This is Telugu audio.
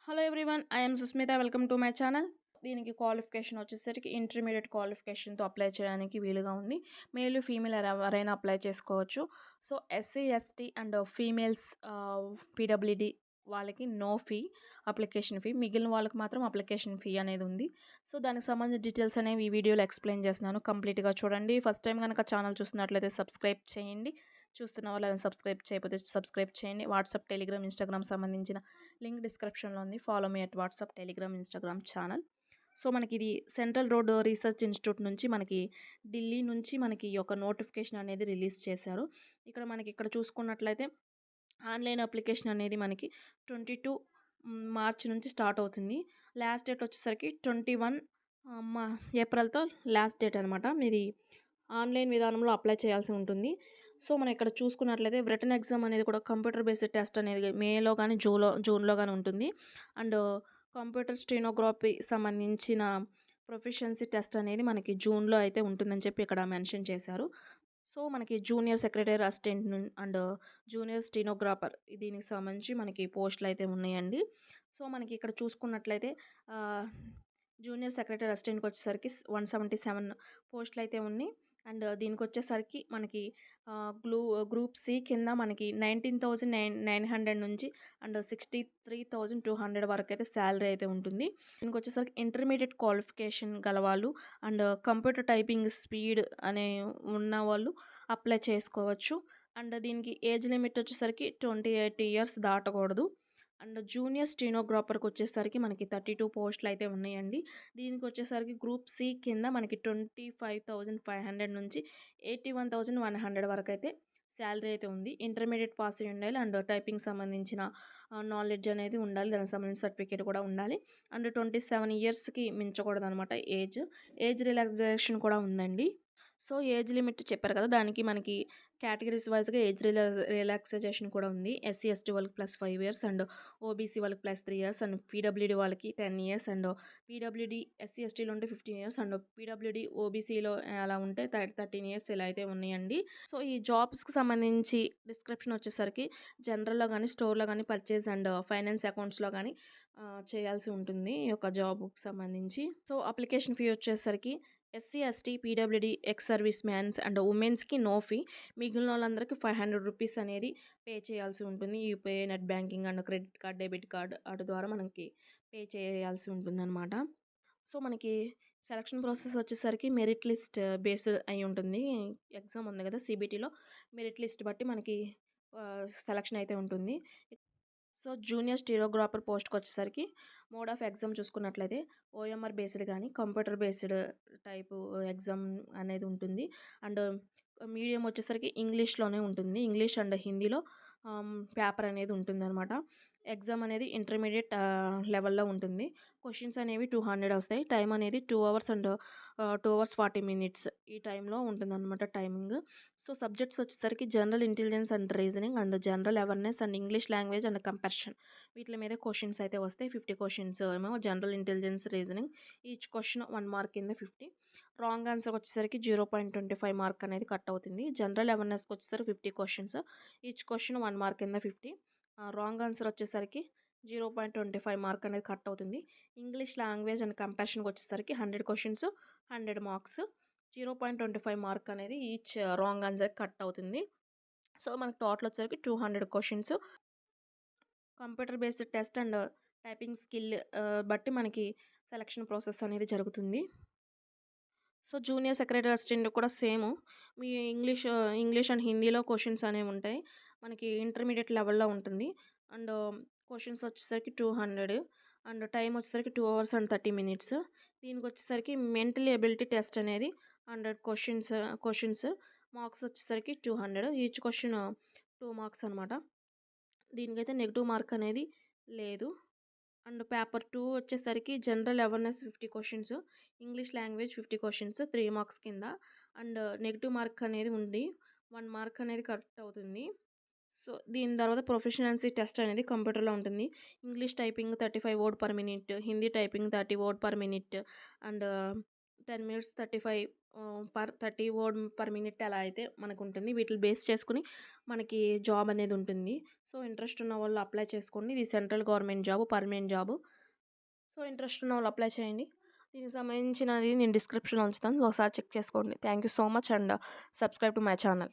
Hello everyone. I am Susmitha. Welcome to my channel. దీనికి క్వాలిఫికేషన్ వచ్చేసరికి ఇంటర్మీడియట్ క్వాలిఫికేషన్తో అప్లై చేయడానికి వీలుగా ఉంది. మేల్ ఫీమేల్ ఎవరైనా అప్లై చేసుకోవచ్చు. So SC ST and females PWD వాళ్ళకి నో ఫీ, అప్లికేషన్ ఫీ. మిగిలిన వాళ్ళకి మాత్రం అప్లికేషన్ ఫీ అనేది ఉంది. సో దానికి సంబంధించిన డీటెయిల్స్ అనేవి ఈ వీడియోలో ఎక్స్ప్లెయిన్ చేస్తున్నాను. కంప్లీట్గా చూడండి. ఫస్ట్ టైం కనుక ఛానల్ చూస్తున్నట్లయితే సబ్స్క్రైబ్ చేయండి. చూస్తున్న వాళ్ళని సబ్స్క్రైబ్ చేయకపోతే సబ్స్క్రైబ్ చేయండి. వాట్సాప్, టెలిగ్రామ్, ఇన్స్టాగ్రామ్ సంబంధించిన లింక్ డిస్క్రిప్షన్లో ఉంది. Follow me at WhatsApp, Telegram, Instagram channel. So మనకి ఇది సెంట్రల్ రోడ్ రీసెర్చ్ ఇన్స్టిట్యూట్ నుంచి మనకి ఢిల్లీ నుంచి మనకి ఒక నోటిఫికేషన్ అనేది రిలీజ్ చేశారు. ఇక్కడ చూసుకున్నట్లయితే ఆన్లైన్ అప్లికేషన్ అనేది మనకి 22 మార్చ్ నుంచి స్టార్ట్ అవుతుంది. లాస్ట్ డేట్ వచ్చేసరికి 21 ఏప్రిల్తో లాస్ట్ డేట్ అనమాట. మీది ఆన్లైన్ విధానంలో అప్లై చేయాల్సి ఉంటుంది. సో మనం ఇక్కడ చూసుకున్నట్లయితే రిటన్ ఎగ్జామ్ అనేది కూడా కంప్యూటర్ బేస్డ్ టెస్ట్ అనేది మేలో కానీ జూన్లో కానీ ఉంటుంది. అండ్ కంప్యూటర్ స్టెనోగ్రఫీ సంబంధించిన ప్రొఫిషియన్సీ టెస్ట్ అనేది మనకి జూన్లో అయితే ఉంటుందని చెప్పి ఇక్కడ మెన్షన్ చేశారు. సో మనకి junior secretary assistant and junior stenographer దీనికి సంబంధించి మనకి పోస్టులు అయితే ఉన్నాయండి. సో మనకి ఇక్కడ చూసుకున్నట్లయితే జూనియర్ సెక్రటరీ అసిస్టెంట్కి వచ్చేసరికి 177 పోస్టులు అయితే ఉన్నాయి. అండ్ దీనికి వచ్చేసరికి మనకి గ్రూప్ సి కింద మనకి 19,900 నుంచి అండ్ 63,200 వరకు అయితే శాలరీ అయితే ఉంటుంది. దీనికి వచ్చేసరికి ఇంటర్మీడియట్ క్వాలిఫికేషన్ గలవాళ్ళు అండ్ కంప్యూటర్ టైపింగ్ స్పీడ్ అనే ఉన్న వాళ్ళు అప్లై చేసుకోవచ్చు. అండ్ దీనికి ఏజ్ లిమిట్ వచ్చేసరికి 28 ఇయర్స్ దాటకూడదు. అండ్ జూనియర్ స్టెనోగ్రాఫర్కి వచ్చేసరికి మనకి 32 పోస్టులు అయితే ఉన్నాయండి. దీనికి వచ్చేసరికి గ్రూప్ సి కింద మనకి 25,500 నుంచి 81,100 వరకు అయితే శాలరీ అయితే ఉంది. ఇంటర్మీడియట్ పాస్ అయి ఉండాలి అండ్ టైపింగ్ సంబంధించిన నాలెడ్జ్ అనేది ఉండాలి. దానికి సంబంధించిన సర్టిఫికేట్ కూడా ఉండాలి. అండ్ 27 ఇయర్స్కి మించకూడదు అనమాట ఏజ్ రిలాక్సేషన్ కూడా ఉందండి. సో ఏజ్ లిమిట్ చెప్పారు కదా, దానికి మనకి కేటగిరీస్ వైజ్గా ఏజ్ రిలాక్సేషన్ కూడా ఉంది. ఎస్సీ ఎస్టీ వాళ్ళకి +5 ఇయర్స్ అండ్ ఓబీసీ వాళ్ళకి +3 ఇయర్స్ అండ్ పీడబ్ల్యూడీ వాళ్ళకి 10 ఇయర్స్ అండ్ పీడబ్ల్యూడీ ఎస్సీ ఎస్టీలో ఉంటే 15 ఇయర్స్ అండ్ పీడబ్ల్యూడీ ఓబీసీలో అలా ఉంటే 13 ఇయర్స్ ఇలా అయితే ఉన్నాయండి. సో ఈ జాబ్స్కి సంబంధించి డిస్క్రిప్షన్ వచ్చేసరికి జనరల్లో కానీ స్టోర్లో కానీ పర్చేజ్ అండ్ ఫైనాన్స్ అకౌంట్స్లో కానీ చేయాల్సి ఉంటుంది ఈ యొక్క జాబ్కి సంబంధించి. సో అప్లికేషన్ ఫీ వచ్చేసరికి SC ST PWD ex service mans and ఉమెన్స్కి నో ఫీ. మిగిలిన వాళ్ళందరికీ 500 రూపీస్ అనేది పే చేయాల్సి ఉంటుంది. UPI, net banking and credit card, debit card వాటి ద్వారా మనకి పే చేయాల్సి ఉంటుంది అనమాట. సో మనకి సెలక్షన్ ప్రాసెస్ వచ్చేసరికి మెరిట్ లిస్ట్ బేస్డ్ అయి ఉంటుంది. ఎగ్జామ్ ఉంది కదా సిబిటీలో, మెరిట్ లిస్ట్ బట్టి మనకి సెలక్షన్ అయితే ఉంటుంది. సో జూనియర్ స్టెనోగ్రాఫర్ పోస్ట్కి వచ్చేసరికి మోడ్ ఆఫ్ ఎగ్జామ్ చూసుకున్నట్లయితే ఓఎంఆర్ బేస్డ్ కానీ కంప్యూటర్ బేస్డ్ టైపు ఎగ్జామ్ అనేది ఉంటుంది. అండ్ మీడియం వచ్చేసరికి ఇంగ్లీష్లోనే ఉంటుంది. ఇంగ్లీష్ అండ్ హిందీలో పేపర్ అనేది ఉంటుందన్నమాట. ఎగ్జామ్ అనేది ఇంటర్మీడియట్ లెవెల్లో ఉంటుంది. క్వశ్చన్స్ అనేవి 200 వస్తాయి. టైం అనేది 2 అవర్స్ అండ్ 2 అవర్స్ 40 మినిట్స్ ఈ టైంలో ఉంటుందన్నమాట టైమింగ్. సో సబ్జెక్ట్స్ వచ్చేసరికి general intelligence and reasoning and general awareness and English language and comparison వీటి మీద క్వశ్చన్స్ అయితే వస్తాయి. 50 క్వశ్చన్స్ ఏమో general intelligence, reasoning. Each question 1 mark కింద 50. రాంగ్ ఆన్సర్ వచ్చేసరికి 0.25 మార్క్ అనేది కట్ అవుతుంది. జనరల్ అవేర్నెస్కి వచ్చేసరికి 50 క్వశ్చన్స్, ఈచ్ క్వశ్చన్ 1 మార్క్ కింద 50. రాంగ్ ఆన్సర్ వచ్చేసరికి 0.25 మార్క్ అనేది కట్ అవుతుంది. ఇంగ్లీష్ లాంగ్వేజ్ అండ్ కంపారిజన్కి వచ్చేసరికి 100 క్వశ్చన్స్ 100 మార్క్స్, 0.25 మార్క్ అనేది ఈచ్ రాంగ్ ఆన్సర్ కట్ అవుతుంది. సో మనకు టోటల్ వచ్చేసరికి 200 questions. Computer based test and typing skill బట్టి మనకి సెలక్షన్ ప్రాసెస్ అనేది జరుగుతుంది. సో జూనియర్ సెక్రటరీ అసిస్టెంట్ కూడా సేమ్. మీ ఇంగ్లీష్ అండ్ హిందీలో క్వశ్చన్స్ అనేవి ఉంటాయి. మనకి ఇంటర్మీడియట్ లెవెల్లో ఉంటుంది. అండ్ క్వశ్చన్స్ వచ్చేసరికి 200 అండ్ టైం వచ్చేసరికి 2 అవర్స్ అండ్ 30 మినిట్స్. దీనికి వచ్చేసరికి మెంటల్ ఎబిలిటీ టెస్ట్ అనేది 100 క్వశ్చన్స్ మార్క్స్ వచ్చేసరికి 200. ఈచ్ క్వశ్చన్ 2 మార్క్స్ అనమాట. దీనికైతే నెగిటివ్ మార్క్ అనేది లేదు. అండ్ పేపర్ 2 వచ్చేసరికి general awareness 50 questions, English language 50 questions 3 marks కింద. అండ్ నెగిటివ్ మార్క్ అనేది ఉంది, 1 మార్క్ అనేది కరెక్ట్ అవుతుంది. సో దీని తర్వాత ప్రొఫెషనల్సీ టెస్ట్ అనేది కంప్యూటర్లో ఉంటుంది. English typing 35 word per minute, Hindi typing 30 word per minute and 10 minutes 35 30 word per minute అలా అయితే మనకుంటుంది. వీటిని బేస్ చేసుకొని మనకి జాబ్ అనేది ఉంటుంది. సో, ఇంట్రెస్ట్ ఉన్న వాళ్ళు అప్లై చేసుకోండి. ఇది central government job, permanent job. So, interest ఉన్న వాళ్ళు అప్లై చేయండి. దీనికి సంబంధించినది నేను డిస్క్రిప్షన్‌లో ఉంచుతాను. సో, ఒకసారి చెక్ చేసుకోండి. Thank you so much and subscribe to my channel.